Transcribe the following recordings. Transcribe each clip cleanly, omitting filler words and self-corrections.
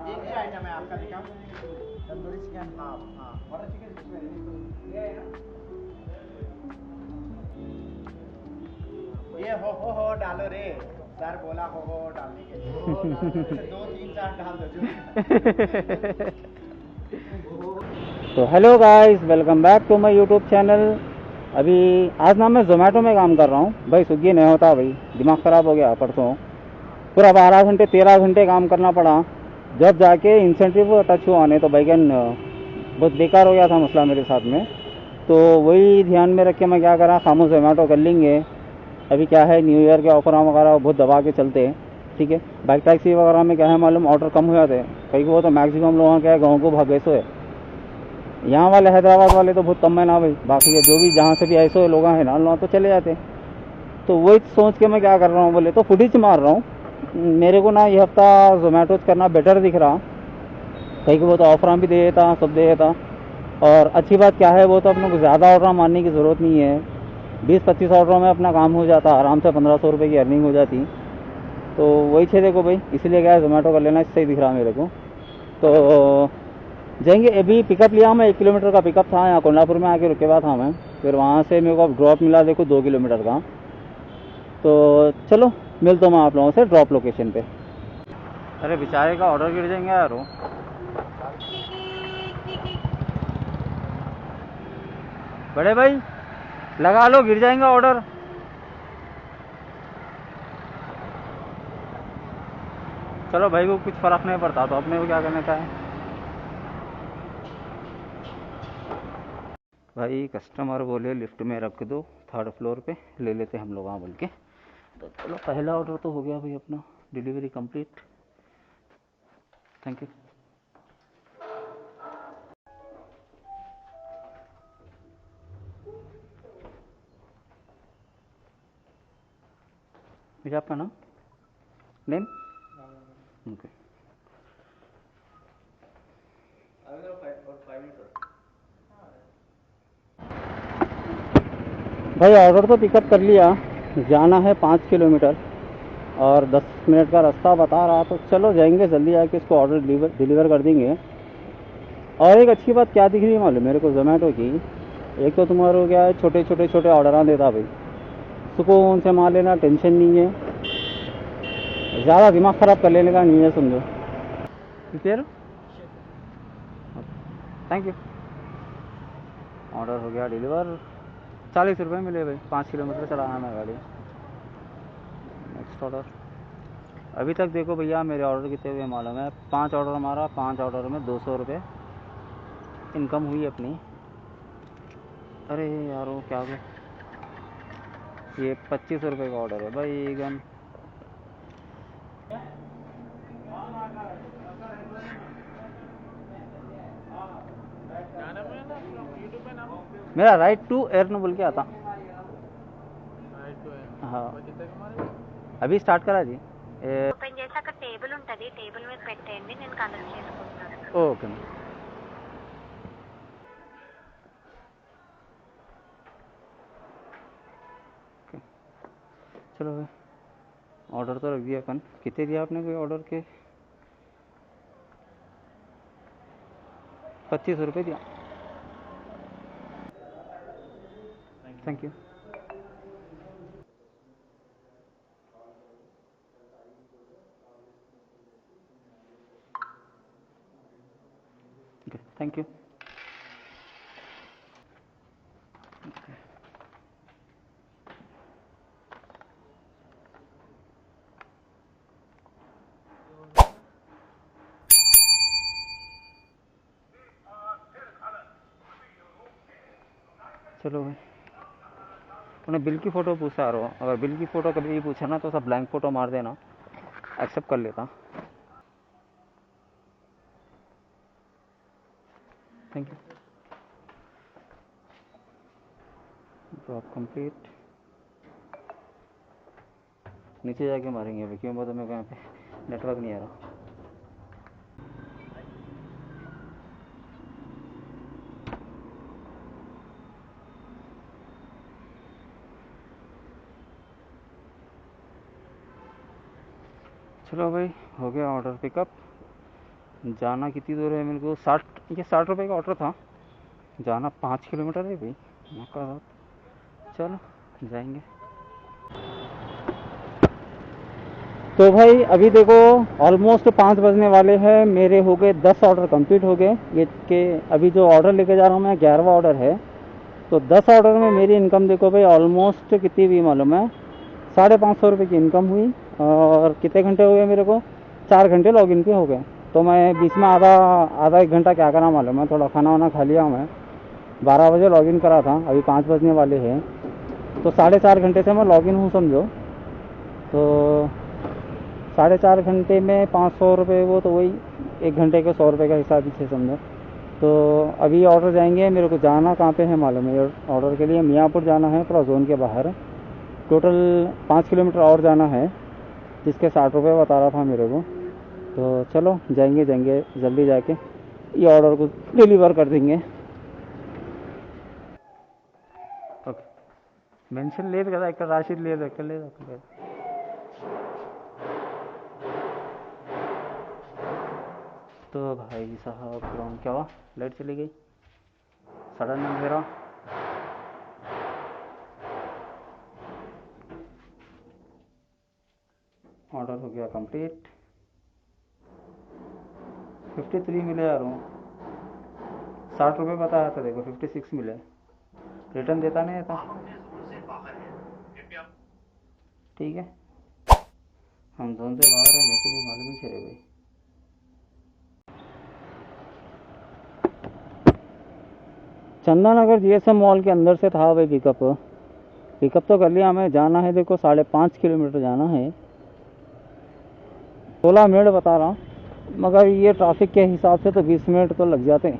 ये आइटम है आपका दिखाओ। तंदूरी चिकन हाफ, हाँ बटर चिकन ये है ना। ये हो डालो रे, सर बोला हो डालने के लिए। 2 3 4 डाल दो जो। तो hello guys, welcome back to my YouTube channel. अभी आज ना मैं जोमेटो में काम कर रहा हूँ भाई। स्विगी नहीं होता भाई, दिमाग ख़राब हो गया परसों। पूरा 12 घंटे 13 घंटे काम करना पड़ा, जब जाके इंसेंटिव टच हुआ। नहीं तो भाई बहुत बेकार हो गया था मसला मेरे साथ में। तो वही ध्यान में रख के मैं क्या करा, खामोश जोमेटो कर लेंगे। अभी क्या है, न्यू ईयर के ऑफर वगैरह बहुत दबा के चलते हैं, ठीक है। बाइक टैक्सी वगैरह में क्या है मालूम, ऑर्डर कम हो जाते हैं कहीं को। तो मैक्सिमम लोगों क्या है, गाँव को भागे सो है। यहाँ वाले हैदराबाद वाले तो बहुत कम है ना भाई, बाकी के जो भी जहाँ से भी ऐसे लोग हैं ना, वहाँ तो चले जाते हैं। तो वही सोच के मैं क्या कर रहा हूँ बोले तो फुटेज मार रहा हूँ। मेरे को ना ये हफ्ता जोमेटो करना बेटर दिख रहा। कहीं को वो तो ऑफर भी दे देता, सब दे देता। और अच्छी बात क्या है, वो तो अपने को ज़्यादा ऑर्डर मारने की ज़रूरत नहीं है। 20-25 ऑर्डरों में अपना काम हो जाता, आराम से 1500 रुपये की अर्निंग हो जाती। तो वही छे देखो भाई, इसीलिए क्या है जोमेटो कर लेना सही दिख रहा मेरे को। तो जाएंगे। अभी पिकअप लिया मैं, 1 किलोमीटर का पिकअप था, यहाँ कोल्हापुर में आके रुके हुआ था मैं। फिर वहाँ से मेरे को अब ड्रॉप मिला देखो 2 किलोमीटर का। तो चलो मिलता हूँ मैं आप लोगों से ड्रॉप लोकेशन पे। अरे बेचारे का ऑर्डर गिर जाएंगे यार वो। बड़े भाई लगा लो, गिर जाएंगे ऑर्डर। चलो भाई को कुछ फ़र्क नहीं पड़ता, तो अपने को क्या करने का है भाई। कस्टमर बोले लिफ्ट में रख दो, 3rd फ्लोर पे ले लेते हम लोग वहाँ बोल के। तो चलो पहला ऑर्डर तो हो गया भाई अपना, डिलीवरी कंप्लीट। Thank you. भैया आपका नाम, नेम? ओके भाई, ऑर्डर तो पिकअप कर लिया। जाना है 5 किलोमीटर और 10 मिनट का रास्ता बता रहा। तो चलो जाएंगे, जल्दी आके इसको ऑर्डर डिलीवर कर देंगे। और एक अच्छी बात क्या दिख रही है मालूम मेरे को जोमेटो की, एक तो तुम्हारे क्या है, छोटे छोटे ऑर्डर देता भाई। सुकून से मार लेना, टेंशन नहीं है, ज़्यादा दिमाग ख़राब कर लेने का नहीं है, समझो। क्लियर। Thank you. ऑर्डर हो गया डिलीवर। 40 रुपये मिले भाई, 5 किलोमीटर चलाना मैं गाड़ी। Next order. अभी तक देखो भैया मेरे ऑर्डर कितने हुए मालूम है, 5 ऑर्डर मारा, 5 ऑर्डर में 200 रुपये इनकम हुई अपनी। अरे यार वो क्या हो गया, ये 25 रुपये का ऑर्डर है भाई गन। मेरा राइट टू एर्न बोल के आता। हाँ अभी स्टार्ट करा जी। ఓపెన్ చేశాక టేబుల్ ఉంటది, టేబుల్ మీద పెట్టేయండి, నేను కనెక్ట్ చేసుకుంటాను. Okay ma'am. चलो ऑर्डर तो रख दिया अपन। कितने दिया आपने कोई ऑर्डर के? 25 रुपये दिया। Thank you. Okay thank you. चलो भाई, उन्हें बिल की फ़ोटो पूछा रहा हो, अगर बिल की फ़ोटो कभी भी पूछा ना तो सब ब्लैंक फ़ोटो मार देना, एक्सेप्ट कर लेता। Thank you. Drop complete. नीचे जाके मारेंगे अभी, क्यों बोलते मेरे को यहाँ पे नेटवर्क नहीं आ रहा। चलो भाई, हो गया ऑर्डर पिकअप। जाना कितनी दूर है मेरे को? 60 रुपये का ऑर्डर था। जाना 5 किलोमीटर है भाई, मौका बात। चलो जाएंगे। तो भाई अभी देखो ऑलमोस्ट 5 बजने वाले हैं। मेरे हो गए 10 ऑर्डर कंप्लीट हो गए। ये के अभी जो ऑर्डर लेके जा रहा हूँ मैं 11वां ऑर्डर है। तो 10 ऑर्डर में मेरी इनकम देखो भाई ऑलमोस्ट कितनी हुई मालूम है? 550 रुपये की इनकम हुई। और कितने घंटे हो गए मेरे को? 4 घंटे लॉगिन पे हो गए। तो मैं बीच में आधा आधा 1 घंटा क्या करा मालूम है? थोड़ा खाना वाना खा लिया मैं। 12 बजे लॉगिन करा था, अभी 5 बजने वाले हैं। तो 4.5 घंटे से मैं लॉगिन हूँ समझो। तो 4.5 घंटे में 500 रुपये, वो तो वही 1 घंटे के 100 रुपये का हिसाब ही से समझो। तो अभी ऑर्डर जाएंगे। मेरे को जाना कहाँ पे है मालूम है? ऑर्डर के लिए मियाँपुर जाना है, पूरा जोन के बाहर। टोटल 5 किलोमीटर और जाना है, जिसके 60 रुपये बता रहा था मेरे को। तो चलो जाएंगे जल्दी जाके ये ऑर्डर को डिलीवर कर देंगे। ओके, मेंशन ले रखा था, राशिद ले रखा ले रखा। तो भाई साहब ग्राउंड क्या हुआ? लाइट चली गई, सडन अंधेरा। ऑर्डर हो गया कंप्लीट। 53 मिले यार हूँ। 60 रुपये बताया था, देखो 56 मिले। रिटर्न देता नहीं था। ठीक है, हम जोन से बाहर हैं, मेरे को भी मालूम ही चले भाई। चंदा नगर जीएसएम मॉल के अंदर से था भाई पिकअप। पिकअप तो कर लिया हमें। जाना है देखो 5.5 किलोमीटर जाना है। 16 मिनट बता रहा हूँ, मगर ये ट्रैफिक के हिसाब से तो 20 मिनट तो लग जाते हैं,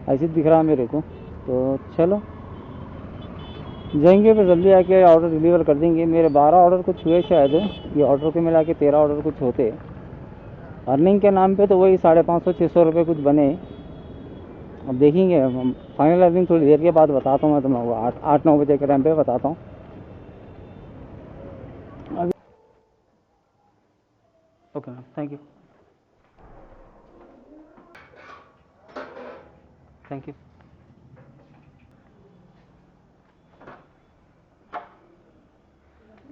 ऐसे दिख रहा है मेरे को। तो चलो जाएंगे, फिर जल्दी आके ऑर्डर डिलीवर कर देंगे। मेरे 12 ऑर्डर कुछ हुए शायद, ये ऑर्डर को मिला के 13 ऑर्डर कुछ होते। अर्निंग के नाम पे तो वही 550-600 रुपये कुछ बने। अब देखेंगे, हम फाइनल अर्निंग थोड़ी देर के बाद बताता हूँ मैं तुम लोगों को। 8-9 बजे के टाइम पे बताता हूँ अभी। Okay ma'am, thank you thank you.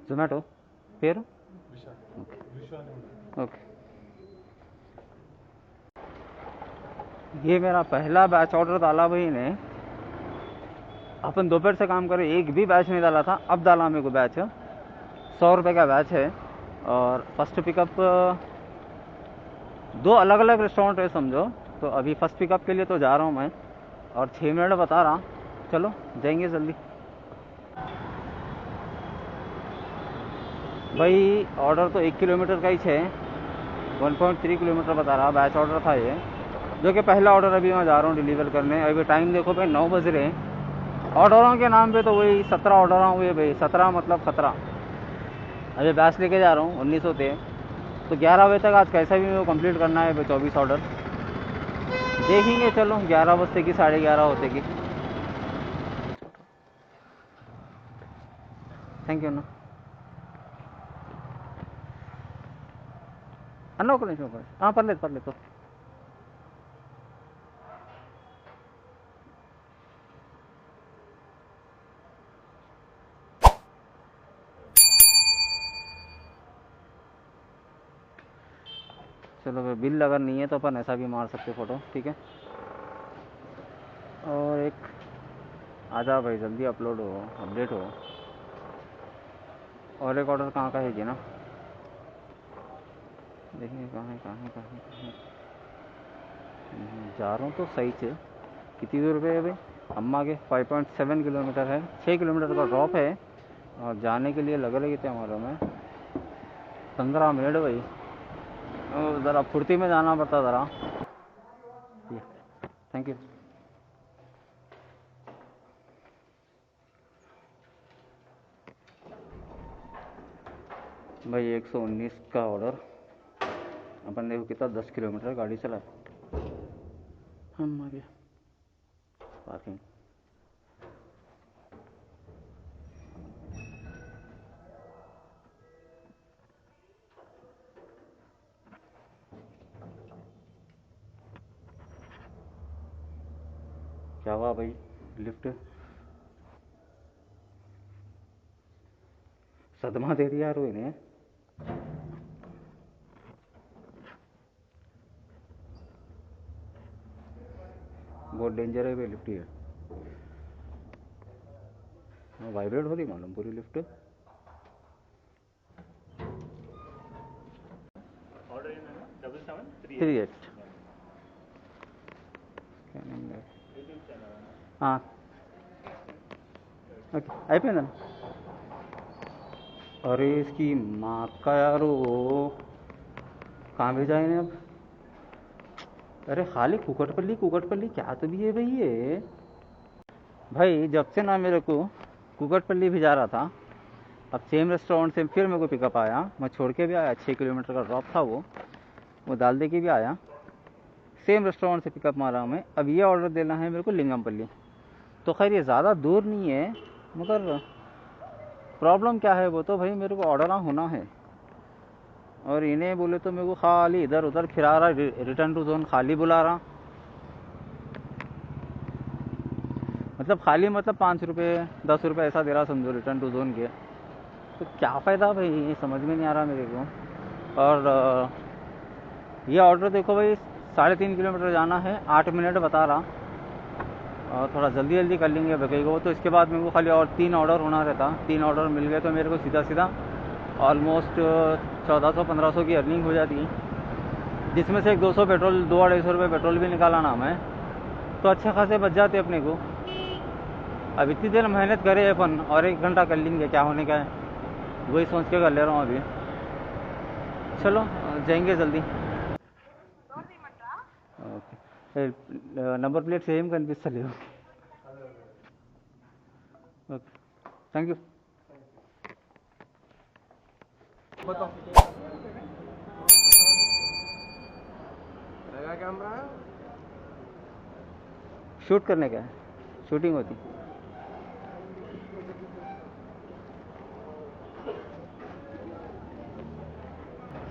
Zomato పేరు? ओके, ये मेरा पहला बैच ऑर्डर डाला भाई ने। अपन दोपहर से काम करे, एक भी बैच नहीं डाला था, अब डाला मेरे को बैच। 100 रुपये का बैच है। और फर्स्ट पिकअप 2 अलग अलग रेस्टोरेंट है समझो। तो अभी फर्स्ट पिकअप के लिए तो जा रहा हूँ मैं, और 6 मिनट बता रहा। चलो जाएंगे जल्दी भाई। ऑर्डर तो 1 किलोमीटर का ही है, 1.3 किलोमीटर बता रहा। बैच ऑर्डर था ये, जो कि पहला ऑर्डर अभी मैं जा रहा हूँ डिलीवर करने। अभी टाइम देखो भाई 9 बज रहे हैं। ऑर्डरों के नाम पे तो वही 17 ऑर्डर हुए भाई। 17 मतलब 17। अभी बैच लेके जा रहा हूँ 19 होते हैं। तो 11 बजे तक आज कैसा भी मेरे को कंप्लीट करना है भाई 24 ऑर्डर। देखेंगे चलो 11 बजते की 11:30 होते की। थैंक यू ना అన్న ఒక నిమిషం పర్లేదు పర్లేదు. चलो भाई, बिल अगर नहीं है तो अपन ऐसा भी मार सकते फ़ोटो, ठीक है। और एक आजा भाई, जल्दी अपलोड हो, अपडेट हो। और एक ऑर्डर कहाँ का है कि ना, देखिए कहाँ है। जा रहा हूँ तो सही से। कितनी दूर पे है भाई? अम्मा के 5.7 किलोमीटर है। 6 किलोमीटर का ड्रॉप है, और जाने के लिए लग रहे कितने हमारे में 15 मिनट भाई। ज़रा फुर्ती में जाना पड़ता ज़रा। थैंक यू भाई। 119 का ऑर्डर। अपन देखो कितना 10 किलोमीटर गाड़ी चला। हम आगे पार्किंग। क्या हुआ भाई? लिफ्ट सदमा दे दिया यार वो इन्हें। बहुत डेंजर है भाई लिफ्ट ये। वाइब्रेट हो रही मालूम पूरी लिफ्ट। ऑर्डर है ना 7738 ओके అయిపోయిందా? अरे इसकी माँ का यार वो कहाँ भेजा है अब? अरे खाली कुकटपल्ली क्या तो भी है भाई ये। भाई जब से ना मेरे को कुकटपल्ली भी जा रहा था, अब सेम रेस्टोरेंट से फिर मेरे को पिकअप आया, मैं छोड़ के भी आया, 6 किलोमीटर का ड्रॉप था वो डाल दे के भी आया, सेम रेस्टोरेंट से पिकअप मारा मैं। अब ये ऑर्डर देना है मेरे को लिंगमपल्ली। तो खैर ये ज़्यादा दूर नहीं है, मगर प्रॉब्लम क्या है वो तो भाई मेरे को ऑर्डर होना है। और इन्हें बोले तो मेरे को खाली इधर उधर फिरा रहा, रिटर्न टू जोन खाली बुला रहा। मतलब खाली मतलब 5 रुपये 10 रुपये ऐसा दे रहा समझो रिटर्न टू जोन के। तो क्या फ़ायदा भाई, ये समझ में नहीं आ रहा मेरे को। और ये ऑर्डर देखो भाई 3.5 किलोमीटर जाना है, 8 मिनट बता रहा। और थोड़ा जल्दी कर लेंगे बकई को। तो इसके बाद मेरे को खाली और 3 ऑर्डर होना रहता। 3 ऑर्डर मिल गए तो मेरे को सीधा ऑलमोस्ट 1400-1500 की अर्निंग हो जाती, जिसमें से एक 200 पेट्रोल 200-250 रुपये पेट्रोल भी निकाला ना मैं, तो अच्छे खासे बच जाते अपने को। अब इतनी देर मेहनत करे अपन और 1 घंटा कर लेंगे, क्या होने का है, वही सोच के कर ले रहा हूँ अभी। चलो जाएंगे जल्दी। ఓకే నంబర్ ప్లేట్ సేమ్ కనిపిస్తలేవు. Okay thank you. Camera shoot करने का है, शूटिंग होती।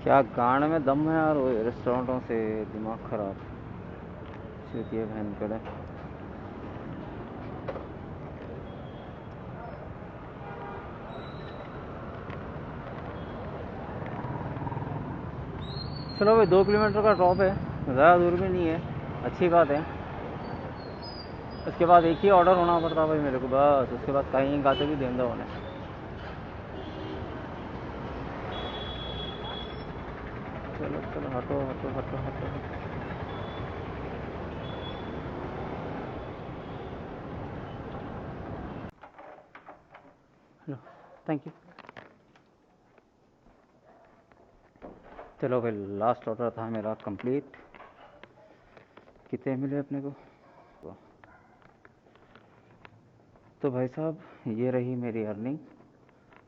क्या गाड़ में दम है यार, वो रेस्टोरेंटों से दिमाग खराब होती है बहन कड़े। चलो भाई 2 किलोमीटर का ड्रॉप है, ज़्यादा दूर भी नहीं है, अच्छी बात है। उसके बाद एक ही ऑर्डर होना पड़ता भाई मेरे को बस, उसके बाद कहीं गाते भी देंगे उन्हें। चलो चलो हटो हटो हटो हटो। Hello thank you. चलो भाई लास्ट ऑर्डर था मेरा कंप्लीट। कितने मिले अपने को? तो भाई साहब ये रही मेरी अर्निंग।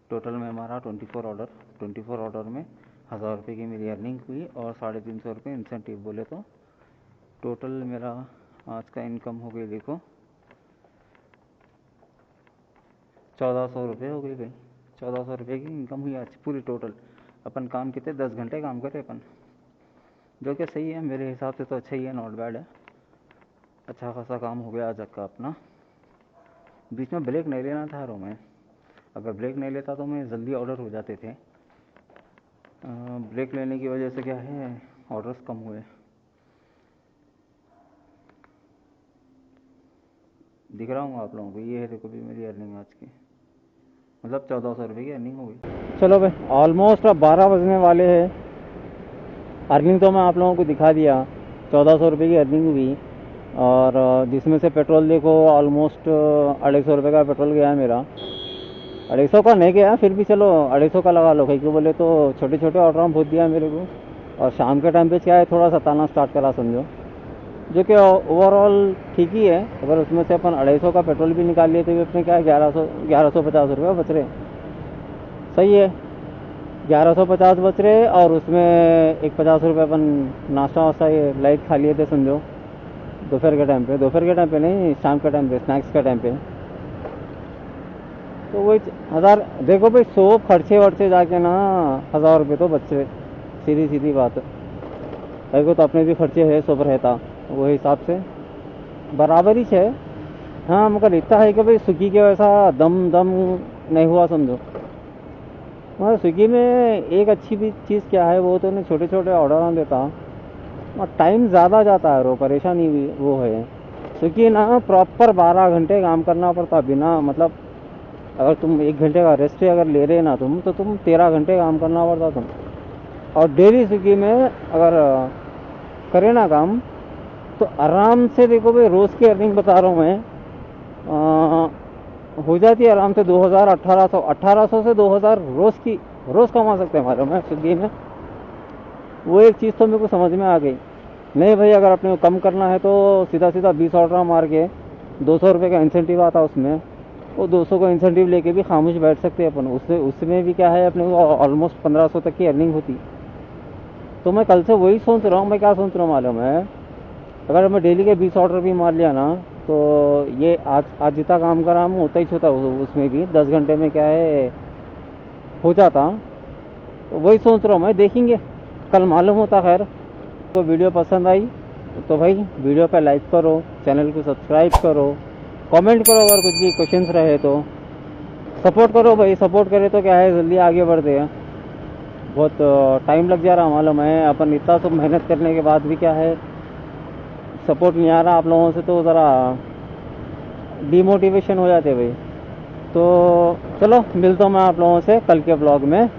टोटल में हमारा 24 ऑर्डर में 1000 रुपये की मेरी अर्निंग हुई और 350 रुपये इंसेंटिव बोले तो टोटल मेरा आज का इनकम हो गई देखो 1400 रुपये हो गई भाई। 1400 रुपये की इनकम हुई आज पूरी टोटल। अपन काम कितने 10 घंटे काम करे अपन, जो कि सही है मेरे हिसाब से, तो अच्छा ही है, नॉट बैड है। अच्छा खासा काम हो गया आज का अपना। बीच में ब्रेक नहीं लेना था मैं, अगर ब्रेक नहीं लेता तो मैं जल्दी ऑर्डर हो जाते थे। ब्रेक लेने की वजह से क्या है ऑर्डर्स कम हुए। दिख रहा हूँ आप लोगों को, ये है देखो भी मेरी अर्निंग आज की, मतलब 1400 रुपये की अर्निंग हो गई। चलो भाई ऑलमोस्ट अब 12 बजने वाले हैं। अर्निंग तो मैं आप लोगों को दिखा दिया, 1400 रुपये की अर्निंग हुई। और जिसमें से पेट्रोल देखो ऑलमोस्ट 250 रुपये का पेट्रोल गया मेरा। 250 का नहीं गया, फिर भी चलो 250 का लगा लो, कहीं को बोले तो छोटे छोटे ऑर्डर बहुत दिया मेरे को। और शाम के टाइम पे क्या है थोड़ा सताना स्टार्ट करा समझो, जो कि ओवरऑल ठीक ही है। अगर उसमें से अपन 250 का पेट्रोल भी निकाल लिए तो भी अपने क्या है 1150 रुपये बच रहे, सही है। 1150 बच रहे और उसमें एक 50 रुपये अपन नाश्ता वास्ता ये लाइट खा लिए थे समझो दोपहर के टाइम पे नहीं, शाम के टाइम पे, स्नैक्स के टाइम पे। तो वही 1000 देखो भाई, 100 खर्चे वर्चे जाके ना 1000 रुपये तो बचे, सीधी बात है। भाई को तो अपने भी खर्चे है, सब रहता वो हिसाब से बराबर ही है। हाँ मगर इतना है कि भाई स्विगी के वैसा दम दम नहीं हुआ समझो। मगर स्विगी में एक अच्छी भी चीज़ क्या है, वो तो उन्हें छोटे छोटे ऑर्डर देता और टाइम ज़्यादा जाता है, वो परेशानी भी वो है। स्विगी ना प्रॉपर 12 घंटे काम करना पड़ता बिना मतलब, अगर तुम 1 घंटे का रेस्ट अगर ले रहे ना तुम, तो तुम 13 घंटे काम करना पड़ता तुम। और डेली स्विगी में अगर करे ना काम तो आराम से देखो भाई, रोज़ की अर्निंग बता रहा हूँ मैं, हो जाती है आराम से 2000 1800 से 2000 रोज़ कमा सकते हैं हमारे में स्विगी में। वो एक चीज़ तो मेरे को समझ में आ गई। नहीं भाई, अगर अपने को कम करना है तो सीधा सीधा 20 ऑर्डर मार के 200 रुपये का इंसेंटिव आता है उसमें, वो 200 का इंसेंटिव लेके भी खामोश बैठ सकते हैं अपन। उससे उसमें भी क्या है, अपने को ऑलमोस्ट 1500 तक की अर्निंग होती। तो मैं कल से वही सोच रहा हूँ। मैं क्या सोच रहा हूँ मालूम है, अगर मैं डेली के 20 ऑर्डर भी मार लिया ना, तो ये आज जितना काम करा हम उतना ही होता, उसमें भी 10 घंटे में क्या है हो जाता। तो वही सोच रहा हूँ मैं, देखेंगे कल मालूम होता। खैर, तो वीडियो पसंद आई तो भाई वीडियो पे लाइक करो, चैनल को सब्सक्राइब करो, कमेंट करो, अगर कुछ भी क्वेश्चंस रहे तो सपोर्ट करो भाई। सपोर्ट करे तो क्या है, जल्दी आगे बढ़ते हैं। बहुत टाइम लग जा रहा मालूम है, अपन इतना सब मेहनत करने के बाद भी क्या है सपोर्ट नहीं आ रहा आप लोगों से, तो ज़रा डिमोटिवेशन हो जाते भाई। तो चलो मिलता हूँ मैं आप लोगों से कल के ब्लॉग में।